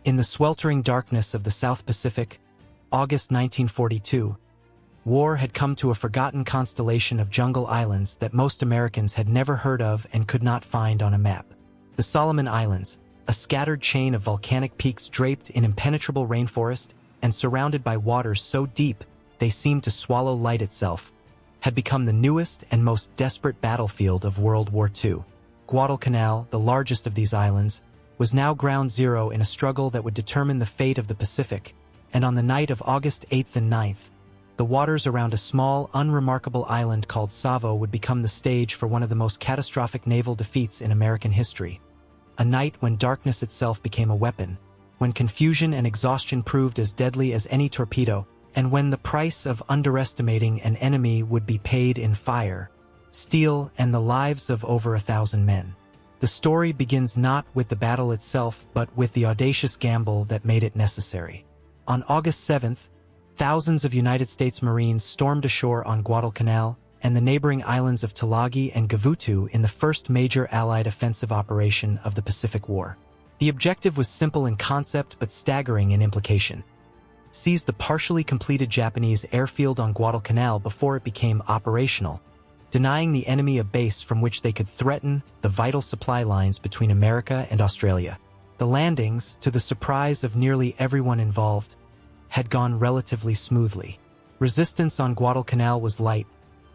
In the sweltering darkness of the South Pacific, August 1942, war had come to a forgotten constellation of jungle islands that most Americans had never heard of and could not find on a map. The Solomon Islands, a scattered chain of volcanic peaks draped in impenetrable rainforest and surrounded by waters so deep they seemed to swallow light itself, had become the newest and most desperate battlefield of World War II. Guadalcanal, the largest of these islands, was now ground zero in a struggle that would determine the fate of the Pacific, and on the night of August 8th and 9th, the waters around a small, unremarkable island called Savo would become the stage for one of the most catastrophic naval defeats in American history. A night when darkness itself became a weapon, when confusion and exhaustion proved as deadly as any torpedo, and when the price of underestimating an enemy would be paid in fire, steel, and the lives of over 1,000 men. The story begins not with the battle itself, but with the audacious gamble that made it necessary. On August 7th, thousands of United States Marines stormed ashore on Guadalcanal and the neighboring islands of Tulagi and WW2 in the first major Allied offensive operation of the Pacific War. The objective was simple in concept but staggering in implication. Seize the partially completed Japanese airfield on Guadalcanal before it became operational, denying the enemy a base from which they could threaten the vital supply lines between America and Australia. The landings, to the surprise of nearly everyone involved, had gone relatively smoothly. Resistance on Guadalcanal was light,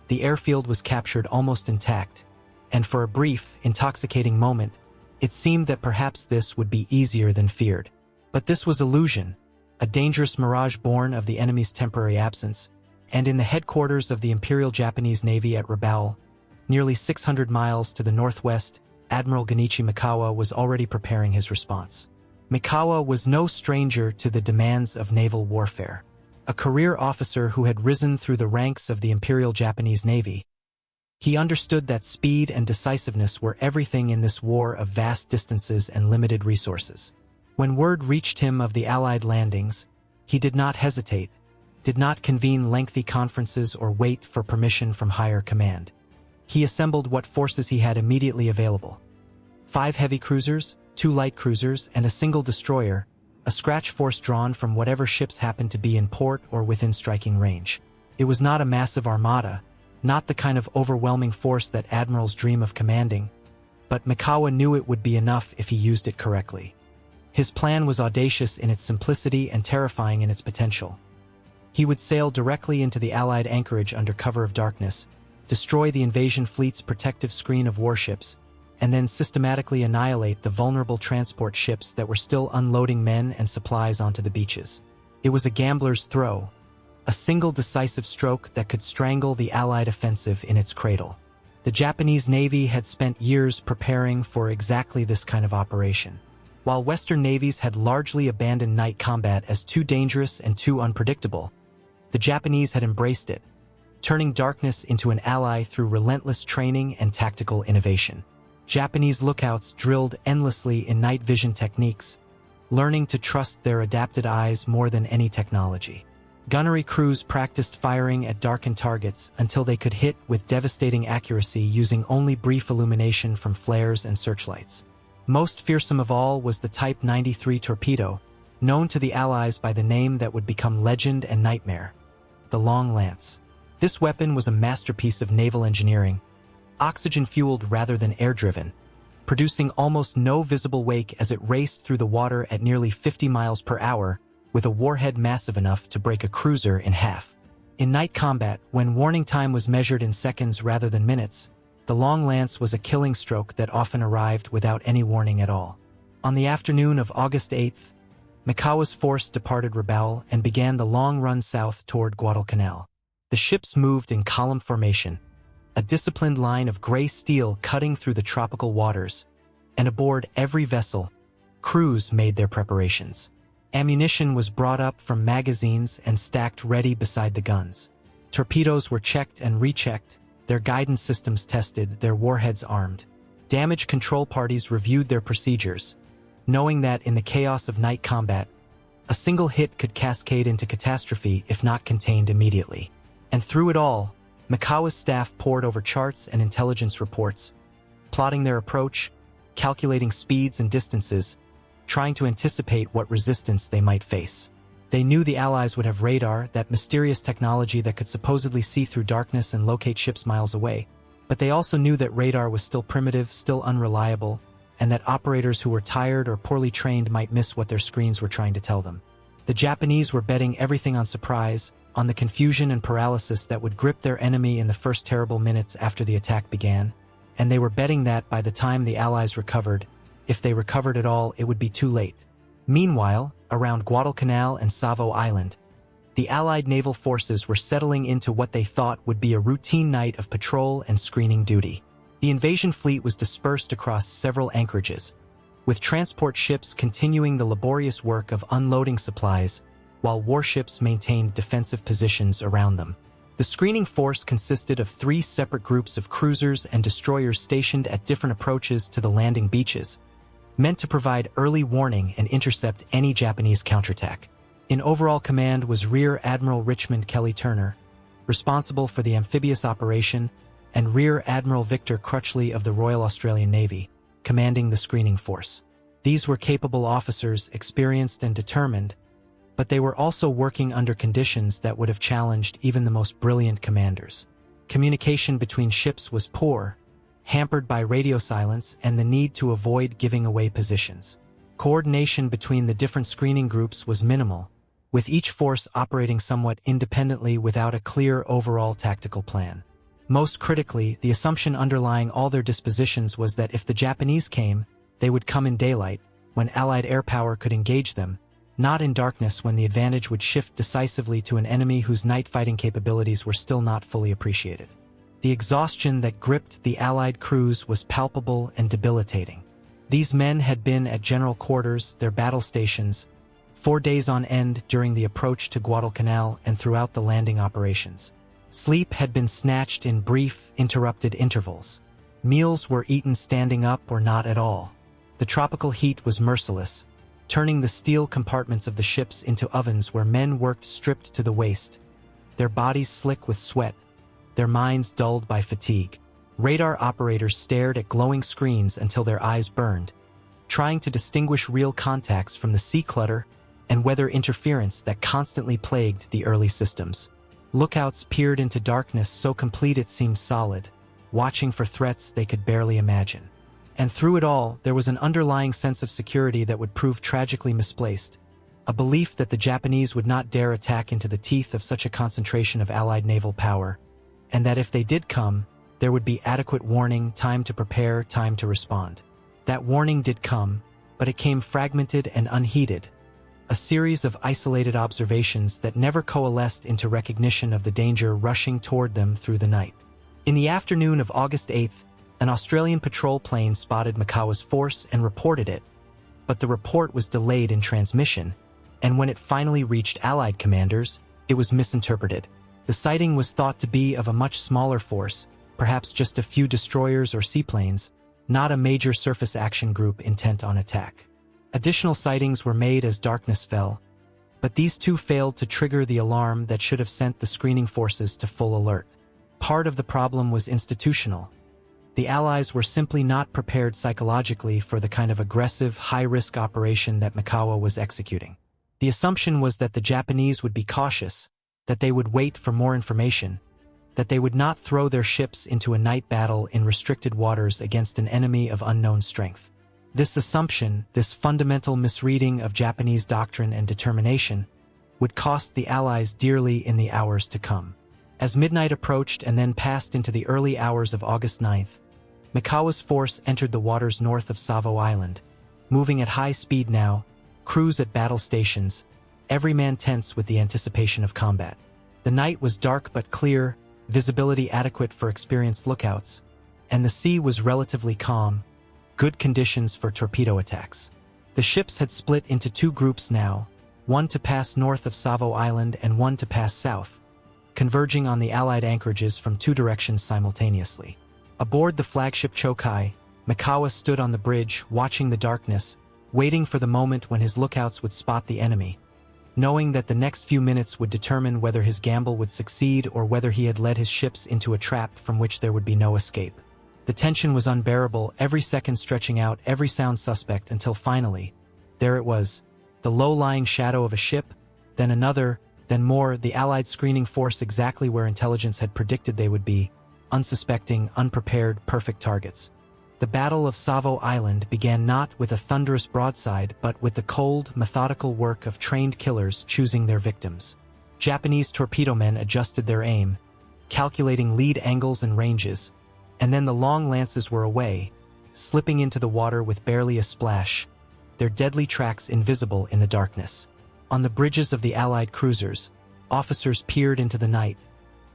the airfield was captured almost intact, and for a brief, intoxicating moment, it seemed that perhaps this would be easier than feared. But this was illusion, a dangerous mirage born of the enemy's temporary absence, and in the headquarters of the Imperial Japanese Navy at Rabaul, nearly 600 miles to the northwest, Admiral Gunichi Mikawa was already preparing his response. Mikawa was no stranger to the demands of naval warfare. A career officer who had risen through the ranks of the Imperial Japanese Navy, he understood that speed and decisiveness were everything in this war of vast distances and limited resources. When word reached him of the Allied landings, he did not hesitate, did not convene lengthy conferences or wait for permission from higher command. He assembled what forces he had immediately available: 5 heavy cruisers, 2 light cruisers, and a single destroyer, a scratch force drawn from whatever ships happened to be in port or within striking range. It was not a massive armada, not the kind of overwhelming force that admirals dream of commanding, but Mikawa knew it would be enough if he used it correctly. His plan was audacious in its simplicity and terrifying in its potential. He would sail directly into the Allied anchorage under cover of darkness, destroy the invasion fleet's protective screen of warships, and then systematically annihilate the vulnerable transport ships that were still unloading men and supplies onto the beaches. It was a gambler's throw, a single decisive stroke that could strangle the Allied offensive in its cradle. The Japanese Navy had spent years preparing for exactly this kind of operation. While Western navies had largely abandoned night combat as too dangerous and too unpredictable, the Japanese had embraced it, turning darkness into an ally through relentless training and tactical innovation. Japanese lookouts drilled endlessly in night vision techniques, learning to trust their adapted eyes more than any technology. Gunnery crews practiced firing at darkened targets until they could hit with devastating accuracy using only brief illumination from flares and searchlights. Most fearsome of all was the Type 93 torpedo, known to the Allies by the name that would become legend and nightmare: the Long Lance. This weapon was a masterpiece of naval engineering, oxygen-fueled rather than air-driven, producing almost no visible wake as it raced through the water at nearly 50 miles per hour, with a warhead massive enough to break a cruiser in half. In night combat, when warning time was measured in seconds rather than minutes, the Long Lance was a killing stroke that often arrived without any warning at all. On the afternoon of August 8th, Mikawa's force departed Rabaul and began the long run south toward Guadalcanal. The ships moved in column formation, a disciplined line of gray steel cutting through the tropical waters, and aboard every vessel, crews made their preparations. Ammunition was brought up from magazines and stacked ready beside the guns. Torpedoes were checked and rechecked, their guidance systems tested, their warheads armed. Damage control parties reviewed their procedures, knowing that in the chaos of night combat, a single hit could cascade into catastrophe if not contained immediately. And through it all, Mikawa's staff pored over charts and intelligence reports, plotting their approach, calculating speeds and distances, trying to anticipate what resistance they might face. They knew the Allies would have radar, that mysterious technology that could supposedly see through darkness and locate ships miles away. But they also knew that radar was still primitive, still unreliable, and that operators who were tired or poorly trained might miss what their screens were trying to tell them. The Japanese were betting everything on surprise, on the confusion and paralysis that would grip their enemy in the first terrible minutes after the attack began, and they were betting that by the time the Allies recovered, if they recovered at all, it would be too late. Meanwhile, around Guadalcanal and Savo Island, the Allied naval forces were settling into what they thought would be a routine night of patrol and screening duty. The invasion fleet was dispersed across several anchorages, with transport ships continuing the laborious work of unloading supplies, while warships maintained defensive positions around them. The screening force consisted of 3 separate groups of cruisers and destroyers stationed at different approaches to the landing beaches, meant to provide early warning and intercept any Japanese counterattack. In overall command was Rear Admiral Richmond Kelly Turner, responsible for the amphibious operation, and Rear Admiral Victor Crutchley of the Royal Australian Navy, commanding the screening force. These were capable officers, experienced and determined, but they were also working under conditions that would have challenged even the most brilliant commanders. Communication between ships was poor, hampered by radio silence and the need to avoid giving away positions. Coordination between the different screening groups was minimal, with each force operating somewhat independently without a clear overall tactical plan. Most critically, the assumption underlying all their dispositions was that if the Japanese came, they would come in daylight, when Allied air power could engage them, not in darkness when the advantage would shift decisively to an enemy whose night fighting capabilities were still not fully appreciated. The exhaustion that gripped the Allied crews was palpable and debilitating. These men had been at general quarters, their battle stations, 4 days on end during the approach to Guadalcanal and throughout the landing operations. Sleep had been snatched in brief, interrupted intervals. Meals were eaten standing up or not at all. The tropical heat was merciless, turning the steel compartments of the ships into ovens where men worked stripped to the waist, their bodies slick with sweat, their minds dulled by fatigue. Radar operators stared at glowing screens until their eyes burned, trying to distinguish real contacts from the sea clutter and weather interference that constantly plagued the early systems. Lookouts peered into darkness so complete it seemed solid, watching for threats they could barely imagine. And through it all, there was an underlying sense of security that would prove tragically misplaced, a belief that the Japanese would not dare attack into the teeth of such a concentration of Allied naval power, and that if they did come, there would be adequate warning, time to prepare, time to respond. That warning did come, but it came fragmented and unheeded, a series of isolated observations that never coalesced into recognition of the danger rushing toward them through the night. In the afternoon of August 8th, an Australian patrol plane spotted Mikawa's force and reported it, but the report was delayed in transmission, and when it finally reached Allied commanders, it was misinterpreted. The sighting was thought to be of a much smaller force, perhaps just a few destroyers or seaplanes, not a major surface action group intent on attack. Additional sightings were made as darkness fell, but these too failed to trigger the alarm that should have sent the screening forces to full alert. Part of the problem was institutional. The Allies were simply not prepared psychologically for the kind of aggressive, high-risk operation that Mikawa was executing. The assumption was that the Japanese would be cautious, that they would wait for more information, that they would not throw their ships into a night battle in restricted waters against an enemy of unknown strength. This assumption, this fundamental misreading of Japanese doctrine and determination, would cost the Allies dearly in the hours to come. As midnight approached and then passed into the early hours of August 9th, Mikawa's force entered the waters north of Savo Island, moving at high speed now, crews at battle stations, every man tense with the anticipation of combat. The night was dark but clear, visibility adequate for experienced lookouts, and the sea was relatively calm, good conditions for torpedo attacks. The ships had split into 2 groups now, one to pass north of Savo Island and one to pass south, converging on the Allied anchorages from 2 directions simultaneously. Aboard the flagship Chokai, Mikawa stood on the bridge, watching the darkness, waiting for the moment when his lookouts would spot the enemy, knowing that the next few minutes would determine whether his gamble would succeed or whether he had led his ships into a trap from which there would be no escape. The tension was unbearable, every second stretching out, every sound suspect, until finally, There it was, the low-lying shadow of a ship, then another, then more, the Allied screening force exactly where intelligence had predicted they would be, unsuspecting, unprepared, perfect targets. The Battle of Savo Island began not with a thunderous broadside but with the cold, methodical work of trained killers choosing their victims. Japanese torpedo men adjusted their aim, calculating lead angles and ranges, and then the long lances were away, slipping into the water with barely a splash, their deadly tracks invisible in the darkness. On the bridges of the Allied cruisers, officers peered into the night,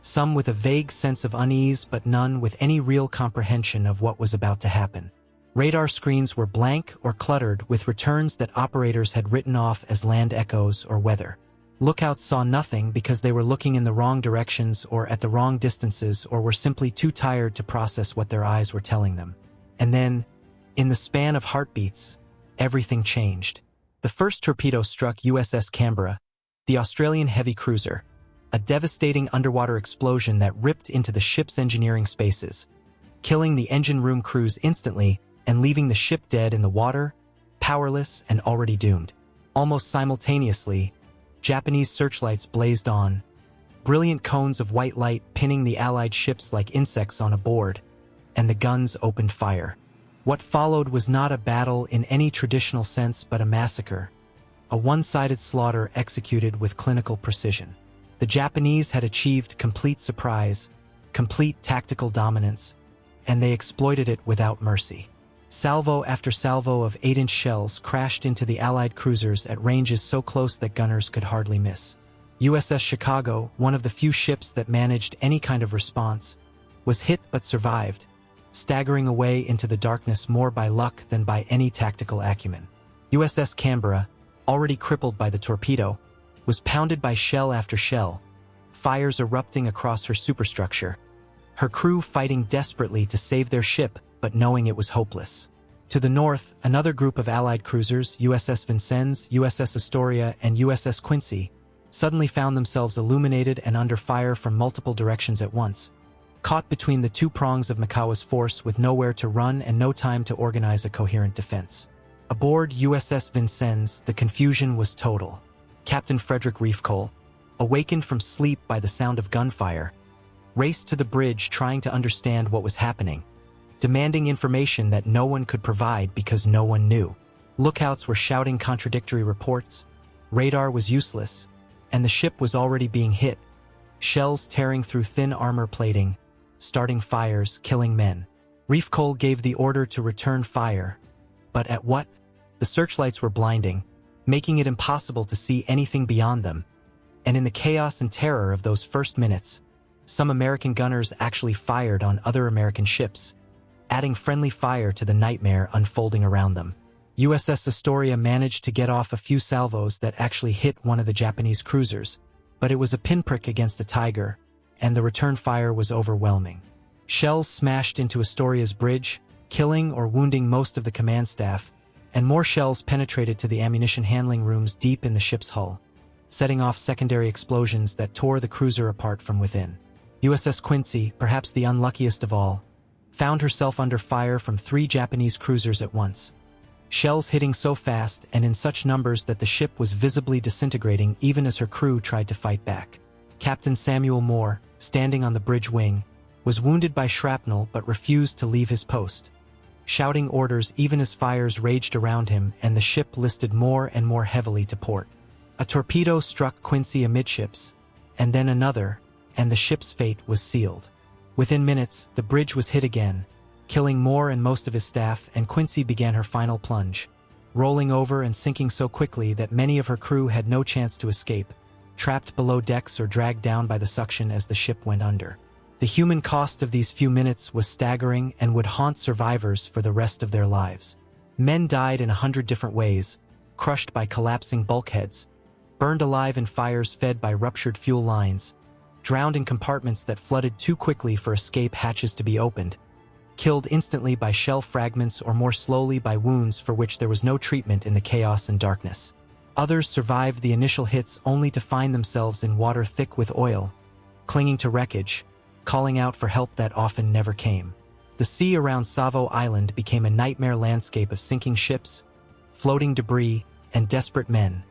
some with a vague sense of unease but none with any real comprehension of what was about to happen. Radar screens were blank or cluttered with returns that operators had written off as land echoes or weather. Lookouts saw nothing because they were looking in the wrong directions or at the wrong distances or were simply too tired to process what their eyes were telling them. And then, in the span of heartbeats, everything changed. The first torpedo struck USS Canberra, the Australian heavy cruiser, a devastating underwater explosion that ripped into the ship's engineering spaces, killing the engine room crews instantly and leaving the ship dead in the water, powerless and already doomed. Almost simultaneously, Japanese searchlights blazed on, brilliant cones of white light pinning the Allied ships like insects on a board, and the guns opened fire. What followed was not a battle in any traditional sense but a massacre, a one-sided slaughter executed with clinical precision. The Japanese had achieved complete surprise, complete tactical dominance, and they exploited it without mercy. Salvo after salvo of 8-inch shells crashed into the Allied cruisers at ranges so close that gunners could hardly miss. USS Chicago, one of the few ships that managed any kind of response, was hit but survived, staggering away into the darkness more by luck than by any tactical acumen. USS Canberra, already crippled by the torpedo, was pounded by shell after shell, fires erupting across her superstructure, her crew fighting desperately to save their ship but knowing it was hopeless. To the north, another group of Allied cruisers, USS Vincennes, USS Astoria, and USS Quincy, suddenly found themselves illuminated and under fire from multiple directions at once, caught between the two prongs of Mikawa's force with nowhere to run and no time to organize a coherent defense. Aboard USS Vincennes, the confusion was total. Captain Frederick Reefcoal, awakened from sleep by the sound of gunfire, raced to the bridge trying to understand what was happening, demanding information that no one could provide because no one knew. Lookouts were shouting contradictory reports, radar was useless, and the ship was already being hit, shells tearing through thin armor plating, starting fires, killing men. Reefcoal gave the order to return fire, but at what? The searchlights were blinding, making it impossible to see anything beyond them, and in the chaos and terror of those first minutes, some American gunners actually fired on other American ships, adding friendly fire to the nightmare unfolding around them. USS Astoria managed to get off a few salvos that actually hit one of the Japanese cruisers, but it was a pinprick against a tiger, and the return fire was overwhelming. Shells smashed into Astoria's bridge, killing or wounding most of the command staff, and more shells penetrated to the ammunition handling rooms deep in the ship's hull, setting off secondary explosions that tore the cruiser apart from within. USS Quincy, perhaps the unluckiest of all, found herself under fire from 3 Japanese cruisers at once. Shells hitting so fast and in such numbers that the ship was visibly disintegrating even as her crew tried to fight back. Captain Samuel Moore, standing on the bridge wing, was wounded by shrapnel but refused to leave his post, shouting orders even as fires raged around him and the ship listed more and more heavily to port. A torpedo struck Quincy amidships, and then another, and the ship's fate was sealed. Within minutes, the bridge was hit again, killing Moore and most of his staff, and Quincy began her final plunge, rolling over and sinking so quickly that many of her crew had no chance to escape, trapped below decks or dragged down by the suction as the ship went under. The human cost of these few minutes was staggering and would haunt survivors for the rest of their lives. Men died in 100 different ways, crushed by collapsing bulkheads, burned alive in fires fed by ruptured fuel lines, drowned in compartments that flooded too quickly for escape hatches to be opened, killed instantly by shell fragments or more slowly by wounds for which there was no treatment in the chaos and darkness. Others survived the initial hits only to find themselves in water thick with oil, clinging to wreckage, calling out for help that often never came. The sea around Savo Island became a nightmare landscape of sinking ships, floating debris, and desperate men.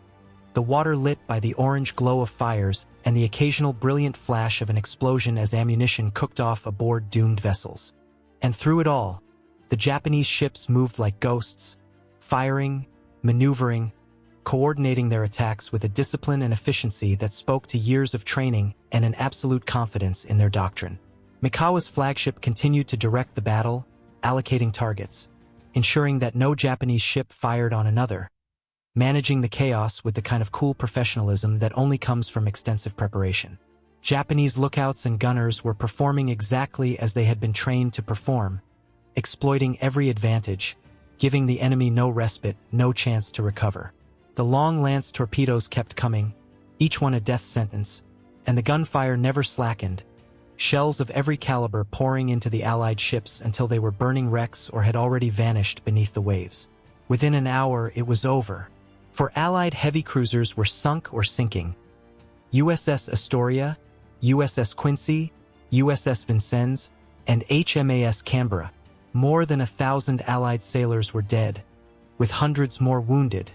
The water lit by the orange glow of fires and the occasional brilliant flash of an explosion as ammunition cooked off aboard doomed vessels. And through it all, the Japanese ships moved like ghosts, firing, maneuvering, coordinating their attacks with a discipline and efficiency that spoke to years of training and an absolute confidence in their doctrine. Mikawa's flagship continued to direct the battle, allocating targets, ensuring that no Japanese ship fired on another, managing the chaos with the kind of cool professionalism that only comes from extensive preparation. Japanese lookouts and gunners were performing exactly as they had been trained to perform, exploiting every advantage, giving the enemy no respite, no chance to recover. The long-lance torpedoes kept coming, each one a death sentence, and the gunfire never slackened, shells of every caliber pouring into the Allied ships until they were burning wrecks or had already vanished beneath the waves. Within an hour, it was over. For Allied heavy cruisers were sunk or sinking. USS Astoria, USS Quincy, USS Vincennes, and HMAS Canberra. More than 1,000 Allied sailors were dead, with hundreds more wounded,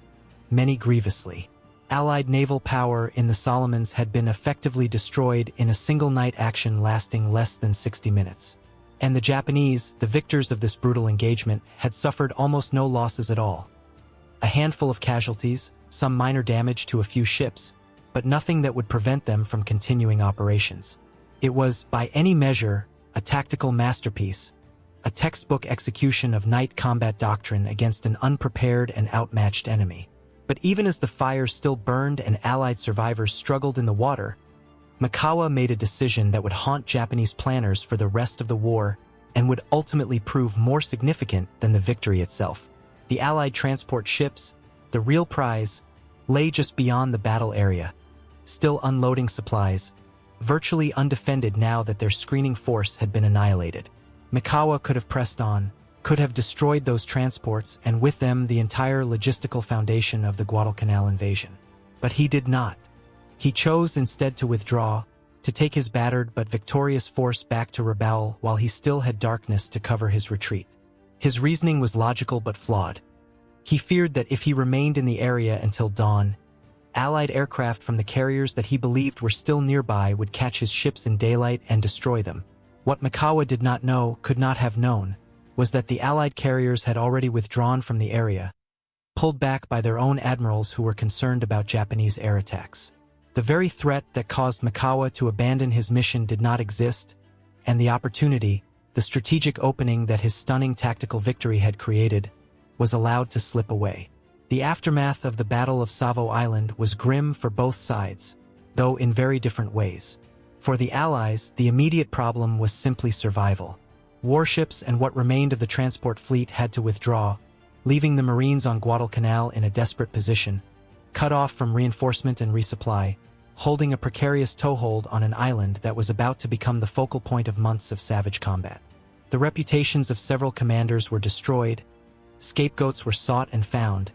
many grievously. Allied naval power in the Solomons had been effectively destroyed in a single-night action lasting less than 60 minutes. And the Japanese, the victors of this brutal engagement, had suffered almost no losses at all. A handful of casualties, some minor damage to a few ships, but nothing that would prevent them from continuing operations. It was, by any measure, a tactical masterpiece, a textbook execution of night combat doctrine against an unprepared and outmatched enemy. But even as the fires still burned and Allied survivors struggled in the water, Mikawa made a decision that would haunt Japanese planners for the rest of the war and would ultimately prove more significant than the victory itself. The Allied transport ships, the real prize, lay just beyond the battle area, still unloading supplies, virtually undefended now that their screening force had been annihilated. Mikawa could have pressed on, could have destroyed those transports and with them the entire logistical foundation of the Guadalcanal invasion. But he did not. He chose instead to withdraw, to take his battered but victorious force back to Rabaul while he still had darkness to cover his retreat. His reasoning was logical but flawed. He feared that if he remained in the area until dawn, Allied aircraft from the carriers that he believed were still nearby would catch his ships in daylight and destroy them. What Mikawa did not know, could not have known, was that the Allied carriers had already withdrawn from the area, pulled back by their own admirals who were concerned about Japanese air attacks. The very threat that caused Mikawa to abandon his mission did not exist, and the opportunity, the strategic opening that his stunning tactical victory had created, was allowed to slip away. The aftermath of the Battle of Savo Island was grim for both sides, though in very different ways. For the Allies, the immediate problem was simply survival. Warships and what remained of the transport fleet had to withdraw, leaving the Marines on Guadalcanal in a desperate position, cut off from reinforcement and resupply, holding a precarious toehold on an island that was about to become the focal point of months of savage combat. The reputations of several commanders were destroyed, scapegoats were sought and found,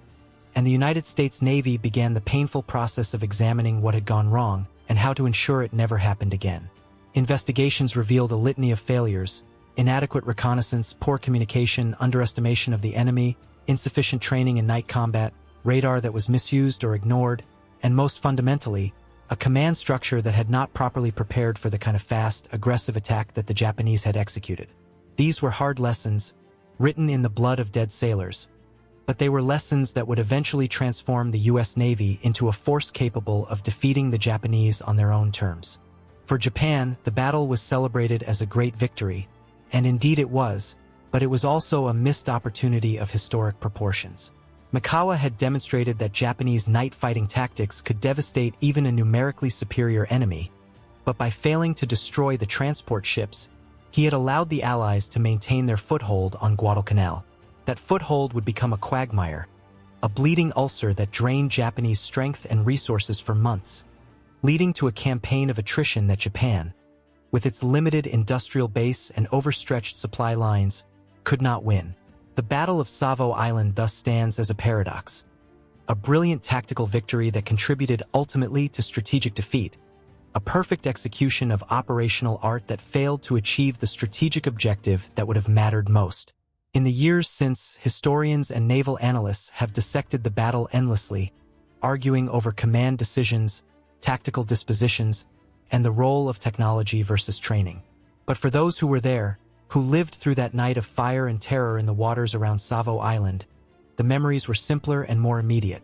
and the United States Navy began the painful process of examining what had gone wrong and how to ensure it never happened again. Investigations revealed a litany of failures: inadequate reconnaissance, poor communication, underestimation of the enemy, insufficient training in night combat, radar that was misused or ignored, and most fundamentally, a command structure that had not properly prepared for the kind of fast, aggressive attack that the Japanese had executed. These were hard lessons, written in the blood of dead sailors, but they were lessons that would eventually transform the U.S. Navy into a force capable of defeating the Japanese on their own terms. For Japan, the battle was celebrated as a great victory, and indeed it was, but it was also a missed opportunity of historic proportions. Mikawa had demonstrated that Japanese night fighting tactics could devastate even a numerically superior enemy, but by failing to destroy the transport ships, he had allowed the Allies to maintain their foothold on Guadalcanal. That foothold would become a quagmire, a bleeding ulcer that drained Japanese strength and resources for months, leading to a campaign of attrition that Japan, with its limited industrial base and overstretched supply lines, could not win. The Battle of Savo Island thus stands as a paradox, a brilliant tactical victory that contributed ultimately to strategic defeat, a perfect execution of operational art that failed to achieve the strategic objective that would have mattered most. In the years since, historians and naval analysts have dissected the battle endlessly, arguing over command decisions, tactical dispositions, and the role of technology versus training. But for those who were there, who lived through that night of fire and terror in the waters around Savo Island, the memories were simpler and more immediate.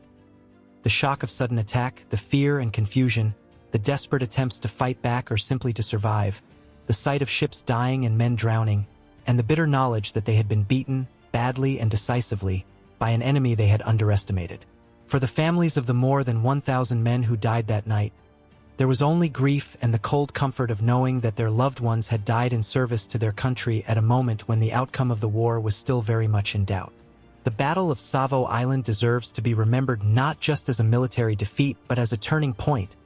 The shock of sudden attack, the fear and confusion, the desperate attempts to fight back or simply to survive, the sight of ships dying and men drowning, and the bitter knowledge that they had been beaten, badly and decisively, by an enemy they had underestimated. For the families of the more than 1,000 men who died that night, there was only grief and the cold comfort of knowing that their loved ones had died in service to their country at a moment when the outcome of the war was still very much in doubt. The Battle of Savo Island deserves to be remembered not just as a military defeat but as a turning point,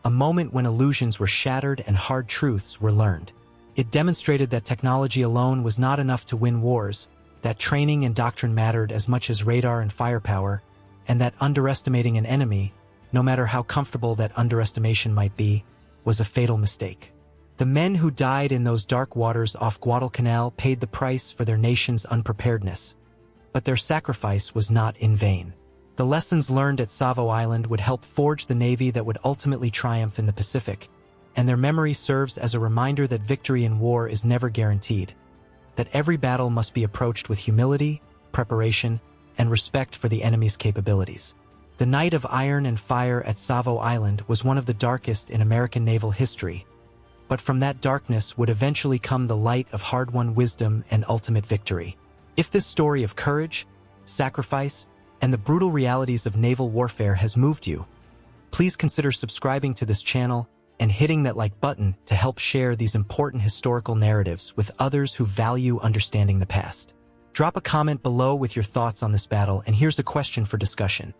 a moment when illusions were shattered and hard truths were learned. It demonstrated that technology alone was not enough to win wars, that training and doctrine mattered as much as radar and firepower, and that underestimating an enemy, no matter how comfortable that underestimation might be, was a fatal mistake. The men who died in those dark waters off Guadalcanal paid the price for their nation's unpreparedness, but their sacrifice was not in vain. The lessons learned at Savo Island would help forge the Navy that would ultimately triumph in the Pacific, and their memory serves as a reminder that victory in war is never guaranteed, that every battle must be approached with humility, preparation, and respect for the enemy's capabilities. The night of iron and fire at Savo Island was one of the darkest in American naval history, but from that darkness would eventually come the light of hard-won wisdom and ultimate victory. If this story of courage, sacrifice, and the brutal realities of naval warfare has moved you, please consider subscribing to this channel and hitting that like button to help share these important historical narratives with others who value understanding the past. Drop a comment below with your thoughts on this battle, and here's a question for discussion.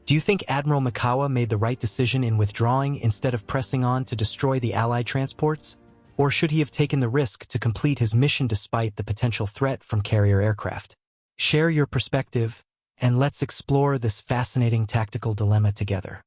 Do you think Admiral Mikawa made the right decision in withdrawing instead of pressing on to destroy the Allied transports? Or should he have taken the risk to complete his mission despite the potential threat from carrier aircraft? Share your perspective, and let's explore this fascinating tactical dilemma together.